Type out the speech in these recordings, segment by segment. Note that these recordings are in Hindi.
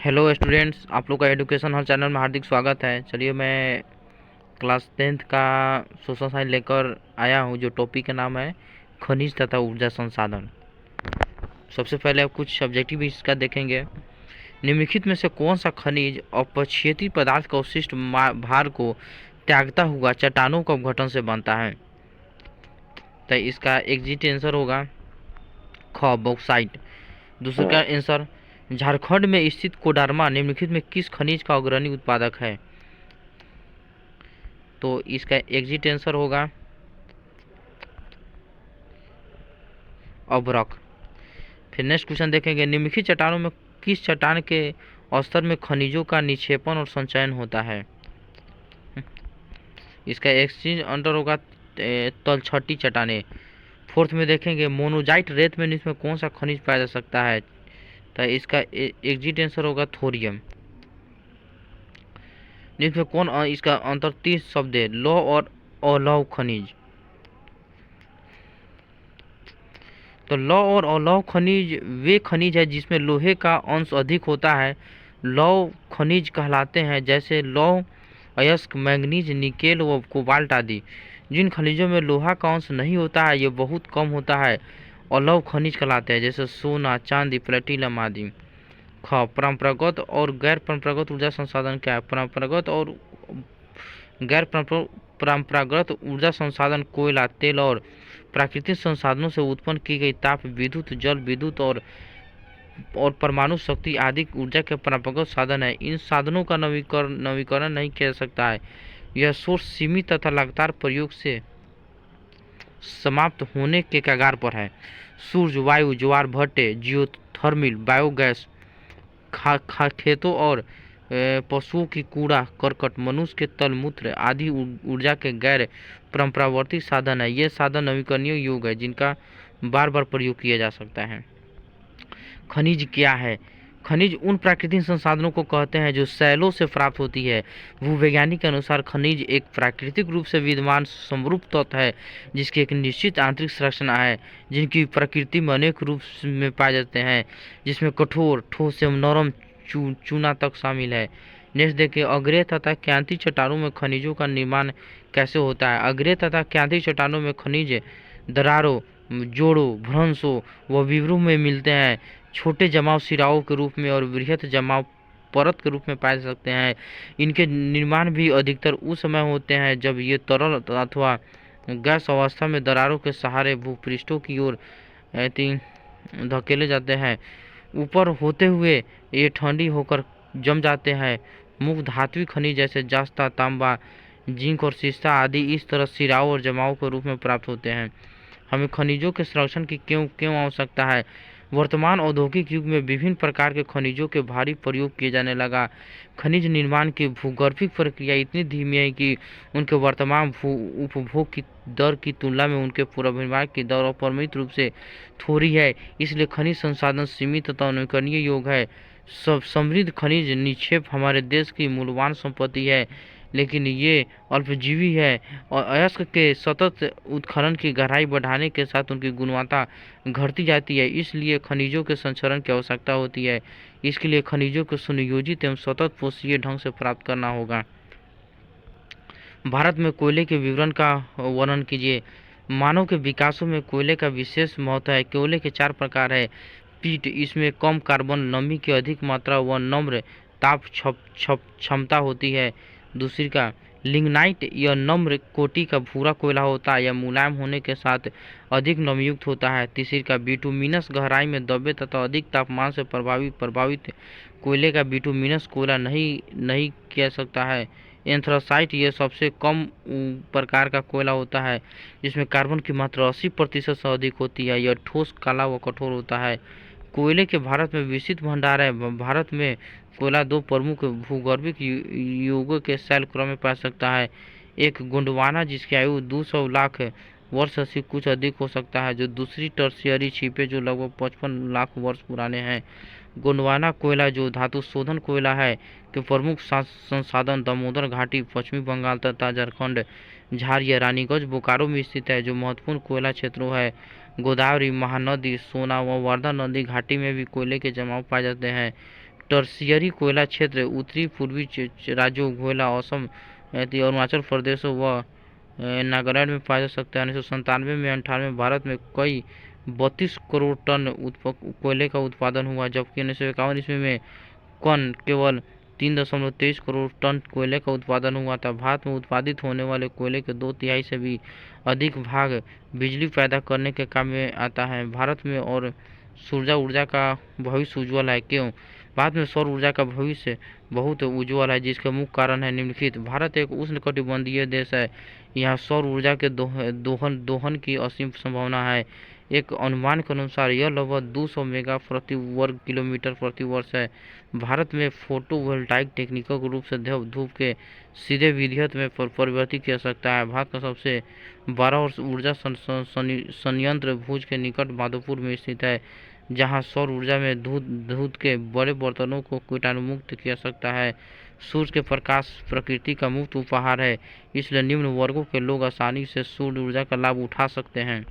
हेलो स्टूडेंट्स, आप लोग का एजुकेशन हर चैनल में हार्दिक स्वागत है। चलिए मैं क्लास 10th का सोशल साइंस लेकर आया हूँ, जो टॉपिक का नाम है खनिज तथा ऊर्जा संसाधन। सबसे पहले आप कुछ सब्जेक्टिव इसका देखेंगे। निम्नलिखित में से कौन सा खनिज अपक्षेत्री पदार्थ का अवशिष्ट भार को त्यागता हुआ चट्टानों का अपघटन से बनता है? तो इसका एग्जिट आंसर होगा ख, बॉक्साइट। दूसरे का आंसर, झारखंड में स्थित कोडरमा निम्नलिखित में किस खनिज का अग्रणी उत्पादक है? तो इसका एग्जिट आंसर होगा अभ्रक। फिर नेक्स्ट क्वेश्चन देखेंगे, निम्नलिखित चट्टानों में किस चट्टान के स्तर में खनिजों का निक्षेपण और संचयन होता है? इसका एग्जिट आंसर होगा तलछटी चट्टानें। फोर्थ में देखेंगे, मोनोजाइट रेत में इसमें कौन सा खनिज पाया जा सकता है? तो इसका एग्जिट आंसर होगा थोरियम। जिसमें कौन इसका अंतर 30 शब्द है, लौह और अलौह खनिज। तो लौह और अलौह खनिज वे खनिज है जिसमें लोहे का अंश अधिक होता है। लौह खनिज कहलाते हैं जैसे लौह, अयस्क, मैंगनीज, निकेल व कोबाल्ट आदि। जिन खनिजों में लोहा का अंश नहीं होता है, ये बहुत कम होता है, अलौह खनिज कहलाते हैं जैसे सोना, चांदी, प्लेटिनम आदि। ख, परंपरागत और गैर परंपरागत ऊर्जा संसाधन क्या है? परंपरागत और गैर परंपरागत ऊर्जा संसाधन कोयला, तेल और प्राकृतिक संसाधनों से उत्पन्न की गई ताप, विद्युत, जल विद्युत और परमाणु शक्ति आदि ऊर्जा के परंपरागत साधन है। इन साधनों का नवीकरण नहीं किया जा सकता है। यह सोर्स सीमित तथा लगातार प्रयोग से समाप्त होने के कगार पर है। सूर्य, वायु, ज्वार भट्टे, जियोथर्मल, बायोगैस, खेतों और पशुओं की कूड़ा करकट, मनुष्य के तलमूत्र आदि ऊर्जा के गैर परंपरावर्ती साधन है। ये साधन नवीकरणीय योग्य है जिनका बार बार प्रयोग किया जा सकता है। खनिज क्या है? खनिज उन प्राकृतिक संसाधनों को कहते हैं जो शैलों से प्राप्त होती है। भूवैज्ञानिक के अनुसार खनिज एक प्राकृतिक रूप से विद्यमान समरूप तत्व है जिसकी एक निश्चित आंतरिक संरचना है, जिनकी प्रकृति में अनेक रूप में पाए जाते हैं, जिसमें कठोर, ठोस एवं नरम चूना तक शामिल है। नेक्स्ट देखिए, अग्रेय तथा क्रांति चट्टानों में खनिजों का निर्माण कैसे होता है? अग्रेय तथा क्रांति चट्टानों में खनिज दरारों, जोड़ों, भ्रंशों व विवरों में मिलते हैं। छोटे जमाव सिराओं के रूप में और बृहत जमाव परत के रूप में पाए जा सकते हैं। इनके निर्माण भी अधिकतर उस समय होते हैं जब ये तरल अथवा गैस अवस्था में दरारों के सहारे भूपृष्ठों की ओर धकेले जाते हैं। ऊपर होते हुए ये ठंडी होकर जम जाते हैं। मुख्य धात्विक खनिज जैसे जस्ता, तांबा, जिंक और सीसा आदि इस तरह सिराओं और जमाव के रूप में प्राप्त होते हैं। हमें खनिजों के संरक्षण की क्यों आवश्यकता है? वर्तमान औद्योगिक युग में विभिन्न प्रकार के खनिजों के भारी प्रयोग किए जाने लगा। खनिज निर्माण की भूगर्भिक प्रक्रिया इतनी धीमी है कि उनके वर्तमान उपभोग की दर की तुलना में उनके पुनर्निर्माण की दर अपरिमित रूप से थोड़ी है। इसलिए खनिज संसाधन सीमित तथा नवीकरणीय योग्य है। समृद्ध खनिज निक्षेप हमारे देश की मूल्यवान संपत्ति है, लेकिन ये अल्पजीवी है और अयस्क के सतत उत्खनन की गहराई बढ़ाने के साथ उनकी गुणवत्ता घटती जाती है। इसलिए खनिजों के संचरण की आवश्यकता होती है। इसके लिए खनिजों को सुनियोजित एवं सतत पोषीय ढंग से प्राप्त करना होगा। भारत में कोयले के विवरण का वर्णन कीजिए। मानव के विकासों में कोयले का विशेष महत्व है। कोयले के 4 प्रकार है। पीट, इसमें कम कार्बन, नमी की अधिक मात्रा व नम्र ताप क्षमता होती है। दूसरी का लिग्नाइट, यह नम्र कोटि का भूरा कोयला होता है। यह मुलायम होने के साथ अधिक नमयुक्त होता है। तीसरी का बिटुमिनस, गहराई में दबे तथा अधिक तापमान से प्रभावित कोयले का बिटुमिनस कोयला नहीं किया सकता है। एंथ्रासाइट, यह सबसे कम प्रकार का कोयला होता है जिसमें कार्बन की मात्रा 80% से अधिक होती है। यह ठोस, काला व कठोर होता है। कोयले के भारत में विस्तृत भंडार है। भारत में कोयला 2 प्रमुख भूगर्भिक युगों के शैल क्रम में पाया सकता है। एक गोंडवाना, जिसकी आयु 200 लाख वर्ष से कुछ अधिक हो सकता है, जो दूसरी टर्शियरी छिपे जो लगभग 55 लाख वर्ष पुराने हैं। गोंडवाना कोयला, जो धातु शोधन कोयला है, के प्रमुख संसाधन दामोदर घाटी, पश्चिमी बंगाल तथा झारखंड, झार रानीगंज, बोकारो में स्थित है, जो महत्वपूर्ण कोयला क्षेत्रों है। गोदावरी, महानदी, सोना व वर्धा नदी घाटी में भी कोयले के जमाव पाए जाते हैं। टर्शियरी कोयला क्षेत्र उत्तरी पूर्वी राज्यों कोयला असम अरुणाचल प्रदेश व नागालैंड में पाया जा सकता है। 1997 में 98 भारत में कई 32 करोड़ टन कोयले का उत्पादन हुआ, जबकि 1951 ईस्वी में केवल 3.23 करोड़ टन कोयले का उत्पादन हुआ था। भारत में उत्पादित होने वाले कोयले के 2/3 से भी अधिक भाग बिजली पैदा करने के काम में आता है। भारत में और सूर्य ऊर्जा का भविष्य उज्ज्वल है। क्यों? भारत में सौर ऊर्जा का भविष्य बहुत उज्ज्वल है, जिसका मुख्य कारण है निम्नलिखित। भारत एक उष्णकटिबंधीय देश है। यहाँ सौर ऊर्जा के दोहन की असीम संभावना है। एक अनुमान के अनुसार यह लगभग 200 मेगा प्रति वर्ग किलोमीटर प्रति वर्ष है। भारत में फोटोवोल्टाइक टेक्निकल रूप से धूप के सीधे विद्युत में परिवर्तित किया जा सकता है। भारत का सबसे बड़ा ऊर्जा संयंत्र भुज के निकट माधोपुर में स्थित है, जहां सौर ऊर्जा में दूध के बड़े बर्तनों को कीटाणु मुक्त किया जा सकता है। सूर्य के प्रकाश प्रकृति का मुफ्त उपहार है, इसलिए निम्न वर्गों के लोग आसानी से सूर्य ऊर्जा का लाभ उठा सकते हैं।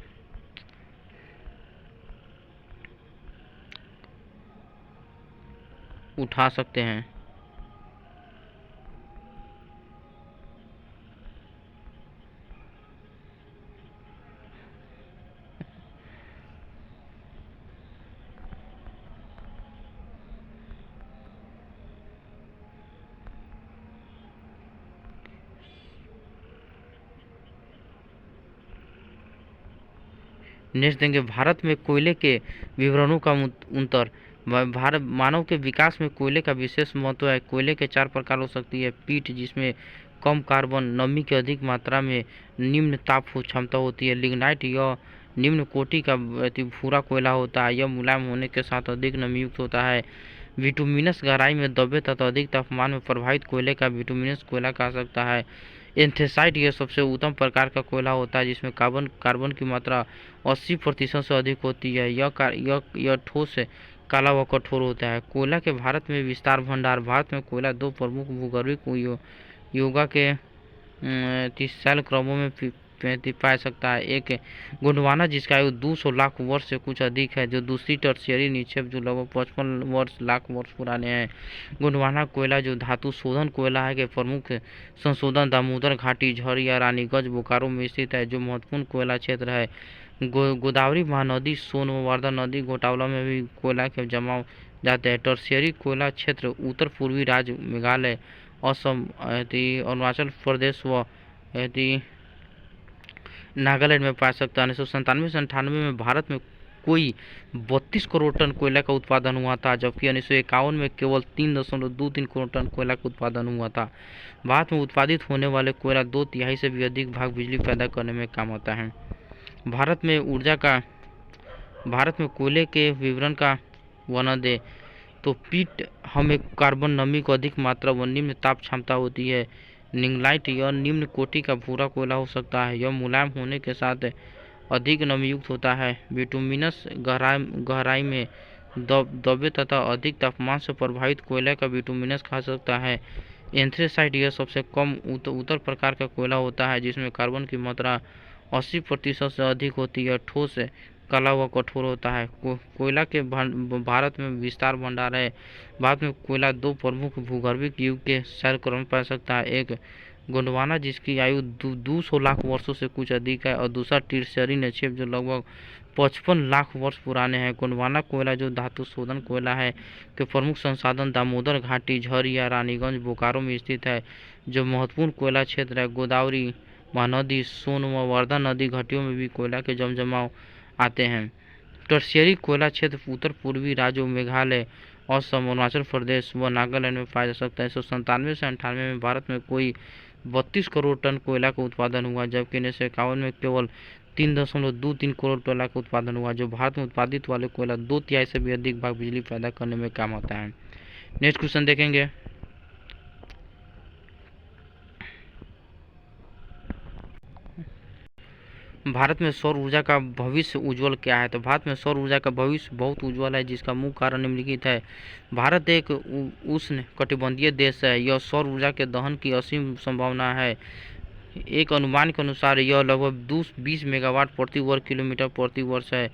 नेक्स्ट देंगे भारत में कोयले के विवरणों का अंतर। भारत मानव के विकास में कोयले का विशेष महत्व है। कोयले के 4 प्रकार हो सकती है। पीट, जिसमें कम कार्बन, नमी की अधिक मात्रा में निम्न ताप क्षमता होती है। लिग्नाइट, यह निम्न कोटि का भूरा कोयला होता है। यह मुलायम होने के साथ अधिक नमीयुक्त होता है। विटुमिनस, गहराई में दबे तथा अधिक तापमान में प्रभावित कोयले का विटुमिनस कोयला कहा सकता है। एंथ्रेसाइट, यह सबसे उत्तम प्रकार का कोयला होता है, जिसमें कार्बन की मात्रा 80% से अधिक होती है। यह ठोस, काला व कठोर होता है। कोयला के भारत में विस्तार भंडार। भारत में कोयला 2 प्रमुख भूगर्भिक युगा के 30 शैल क्रमों में पाया सकता है। एक गोंडवाना, जिसका आयु 200 लाख वर्ष से कुछ अधिक है, जो दूसरी टर्शियरी निक्षेप जो लगभग 55 लाख वर्ष पुराने हैं। गोंडवाना कोयला जो धातु शोधन कोयला है के प्रमुख संशोधन दामोदर घाटी, झरिया, रानीगंज, बोकारो में स्थित है, जो महत्वपूर्ण कोयला क्षेत्र है। गोदावरी महानदी, सोनवर्धा नदी, घोटावला में भी कोयला के जमाव जाते हैं। टर्शियरी कोयला क्षेत्र उत्तर पूर्वी राज्य मेघालय, असम, अरुणाचल प्रदेश व नागालैंड में पाया सकता है। 1997 से 98 में भारत में कोई 32 करोड़ टन कोयला का उत्पादन हुआ था, जबकि 1951 में केवल 3.23 करोड़ टन कोयला का उत्पादन हुआ था। भारत में उत्पादित होने वाले कोयला 2/3 से भी अधिक भाग बिजली पैदा करने में काम आता है। भारत में कोयले के विवरण का वर्णन दे तो पीट हमें कार्बन, नमी को अधिक मात्रा व निम्न ताप क्षमता होती है। लिग्नाइट, यह निम्न कोटि का भूरा कोयला हो सकता है। यह मुलायम होने के साथ अधिक नमीयुक्त होता है। विटुमिनस, गहराई में दबे तथा अधिक तापमान से प्रभावित कोयले का विटुमिनस कहा सकता है। एंथ्रेसाइट, यह सबसे कम उत्तर प्रकार का कोयला होता है, जिसमें कार्बन की मात्रा 80% से अधिक होती है। ठोस, काला व कठोर होता है। कोयला के भारत में विस्तार भंडार है। भारत में कोयला 2 प्रमुख भूगर्भिक युग के शैल क्रम में पाया सकता है। एक गोंडवाना, जिसकी आयु 200 लाख वर्षों से कुछ अधिक है, और दूसरा टर्शियरी निक्षेप जो लगभग 55 लाख वर्ष पुराने हैं। गोंडवाना कोयला जो धातु शोधन कोयला है के प्रमुख संसाधन दामोदर घाटी, झरिया, रानीगंज, बोकारो में स्थित है, जो महत्वपूर्ण कोयला क्षेत्र है। गोदावरी महानदी, सोनवर्धा नदी घाटियों में भी कोयला के जमजमाव आते हैं। टर्शियरी कोयला क्षेत्र उत्तर पूर्वी राज्यों मेघालय, असम, अरुणाचल प्रदेश व नागालैंड में पाया जा सकता है। 1997 से 98 में भारत में कोई 32 करोड़ टन कोयला का उत्पादन हुआ, जबकि 1951 में केवल 3.23 करोड़ कोयला का उत्पादन हुआ, जो भारत में उत्पादित वाले कोयला 2/3 से भी अधिक भाग बिजली पैदा करने में काम आता है। नेक्स्ट क्वेश्चन देखेंगे। भारत में सौर ऊर्जा का भविष्य उज्ज्वल क्या है? तो भारत में सौर ऊर्जा का भविष्य बहुत उज्ज्वल है, जिसका मुख्य कारण निम्नलिखित है। भारत एक उष्ण कटिबंधीय देश है। यह सौर ऊर्जा के दहन की असीम संभावना है। एक अनुमान के अनुसार यह लगभग 20 मेगावाट प्रति वर्ग किलोमीटर प्रति वर्ष है।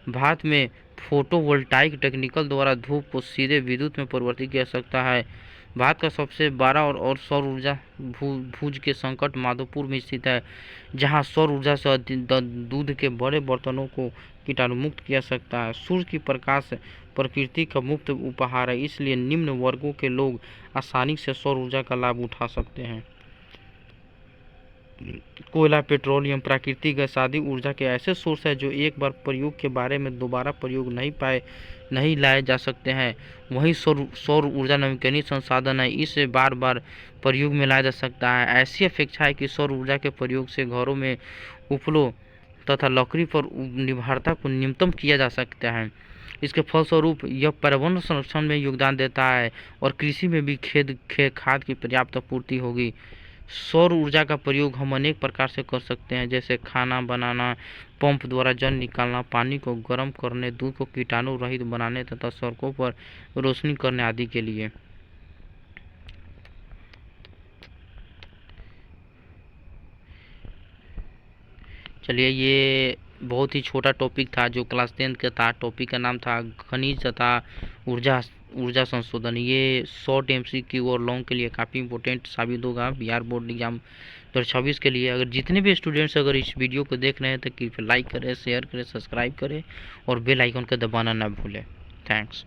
भारत में फोटोवोल्टाइक टेक्निकल द्वारा धूप को सीधे विद्युत में परिवर्तित किया जा सकता है। भारत का सबसे बड़ा और सौर ऊर्जा भूज के संकट माधोपुर में स्थित है, जहां सौर ऊर्जा से दूध के बड़े बर्तनों को कीटाणु मुक्त किया जा सकता है। सूर्य की प्रकाश प्रकृति का मुफ्त उपहार है, इसलिए निम्न वर्गों के लोग आसानी से सौर ऊर्जा का लाभ उठा सकते हैं। कोयला, पेट्रोलियम, प्राकृतिक गैस आदि ऊर्जा के ऐसे सोर्स हैं जो एक बार प्रयोग के बारे में दोबारा प्रयोग नहीं लाए जा सकते हैं। वहीं सौर ऊर्जा नवीकरणीय संसाधन है, इसे बार बार प्रयोग में लाया जा सकता है। ऐसी अपेक्षा है कि सौर ऊर्जा के प्रयोग से घरों में उपलों तथा लकड़ी पर निर्भरता को न्यूनतम किया जा सकता है। इसके फलस्वरूप यह पर्यावरण संरक्षण में योगदान देता है और कृषि में भी खाद की पर्याप्त आपूर्ति होगी। सौर ऊर्जा का प्रयोग हम अनेक प्रकार से कर सकते हैं, जैसे खाना बनाना, पंप द्वारा जल निकालना, पानी को गर्म करने, दूध को कीटाणु रहित बनाने तथा सड़कों पर रोशनी करने आदि के लिए। चलिए, ये बहुत ही छोटा टॉपिक था जो क्लास 10 का था। टॉपिक का नाम था खनिज तथा ऊर्जा संशोधन। ये शॉर्ट MCQ और लॉन्ग के लिए काफ़ी इंपॉर्टेंट साबित होगा बिहार बोर्ड एग्जाम 2026 के लिए। अगर जितने भी स्टूडेंट्स अगर इस वीडियो को देख रहे हैं तो कृपया लाइक करें, शेयर करें, सब्सक्राइब करें और बेल आइकन को दबाना ना भूलें। थैंक्स।